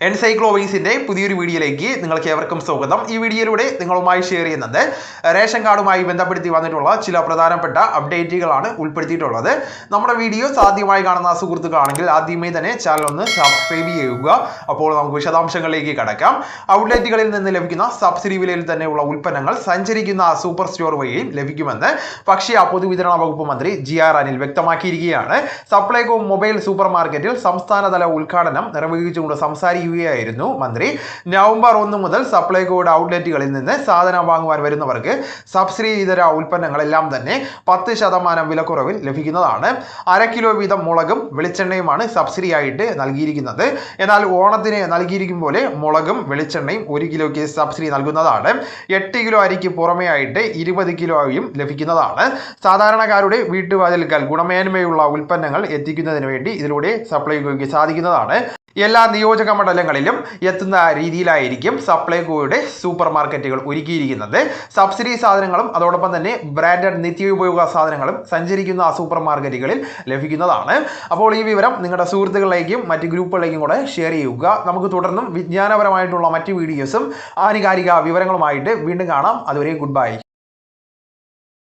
എൻസൈക്ലോവൈസിന്റെ പുതിയൊരു വീഡിയോയിലേക്ക് നിങ്ങൾക്ക് ഏവർക്കും സ്വാഗതം. ഈ വീഡിയോയിലൂടെ നിങ്ങളുമായി ഷെയർ ചെയ്യുന്നത് റേഷൻ കാർഡുമായി ബന്ധപ്പെടുത്തി വന്നിട്ടുള്ള ചില പ്രധാനപ്പെട്ട അപ്ഡേറ്റുകളാണ് ഉൾപ്പെടുത്തിയിട്ടുള്ളത്. നമ്മുടെ വീഡിയോസ് ആദ്യമായി കാണുന്ന സുഹൃത്തുക്കളാണെങ്കിൽ ആദ്യമേ തന്നെ ചാനൽ ഒന്ന് സബ്സ്ക്രൈബ് ചെയ്യുക. അപ്പോൾ നമുക്ക് വിശദാംശങ്ങളിലേക്ക് കടക്കാം. ഔട്ട്ലെറ്റുകളിൽ നിന്ന് ലഭിക്കുന്ന സബ്സിഡി വിലയിൽ തന്നെയുള്ള ഉൽപ്പന്നങ്ങൾ സഞ്ചരിക്കുന്ന സൂപ്പർ സ്റ്റോർ വഴിയും ലഭിക്കുമെന്ന് ഭക്ഷ്യ പൊതുവിതരണ വകുപ്പ് മന്ത്രി GR അനിൽ വ്യക്തമാക്കിയിരിക്കുകയാണ്. സപ്ലൈകോ മൊബൈൽ സൂപ്പർ മാർക്കറ്റിൽ സംസ്ഥാനതല ഉദ്ഘാടനം നിർവഹിച്ചുകൊണ്ട് സംസാരിക്കുകയായിരുന്നു മന്ത്രി. നവംബർ 1 മുതൽ സപ്ലൈകോയുടെ ഔട്ട്ലെറ്റുകളിൽ നിന്ന് സാധനം വാങ്ങുവാൻ വരുന്നവർക്ക് സബ്സിഡി ഇതര ഉൽപ്പന്നങ്ങളെല്ലാം തന്നെ 10% വിലക്കുറവിൽ ലഭിക്കുന്നതാണ്. 1/2 കിലോ വീതം മുളകും വെളിച്ചെണ്ണയുമാണ് സബ്സിഡി ആയിട്ട് നൽകിയിരിക്കുന്നത്. എന്നാൽ ഓണത്തിന് നൽകിയിരിക്കും പോലെ മുളകും വെളിച്ചെണ്ണയും 1 കിലോയ്ക്ക് സബ്സിഡി നൽകുന്നതാണ്. 8 കിലോ അരിക്ക് പുറമെ ആയിട്ട് 20 കിലോയും ലഭിക്കുന്നതാണ്. സാധാരണക്കാരുടെ വീട്ടുവാതിൽക്കൽ ഗുണമേന്മയുള്ള ഉൽപ്പന്നങ്ങൾ എത്തിക്കുന്നതിന് വേണ്ടി ഇതിലൂടെ സപ്ലൈകോയ്ക്ക് സാധിക്കുന്നതാണ്. എല്ലാ നിയോജക മണ്ഡലങ്ങളിലും എത്തുന്ന രീതിയിലായിരിക്കും സപ്ലൈകോയുടെ സൂപ്പർ മാർക്കറ്റുകൾ ഒരുക്കിയിരിക്കുന്നത്. സബ്സിഡി സാധനങ്ങളും അതോടൊപ്പം തന്നെ ബ്രാൻഡഡ് നിത്യോപയോഗ സാധനങ്ങളും സഞ്ചരിക്കുന്ന സൂപ്പർ മാർക്കറ്റുകളിൽ ലഭിക്കുന്നതാണ്. അപ്പോൾ ഈ വിവരം നിങ്ങളുടെ സുഹൃത്തുക്കളിലേക്കും മറ്റ് ഗ്രൂപ്പുകളിലേക്കും കൂടെ ഷെയർ ചെയ്യുക. നമുക്ക് തുടർന്നും വിജ്ഞാനപരമായിട്ടുള്ള മറ്റ് വീഡിയോസും ആനുകാലിക വിവരങ്ങളുമായിട്ട് വീണ്ടും കാണാം. അതുവരെ ഗുഡ് ബൈ.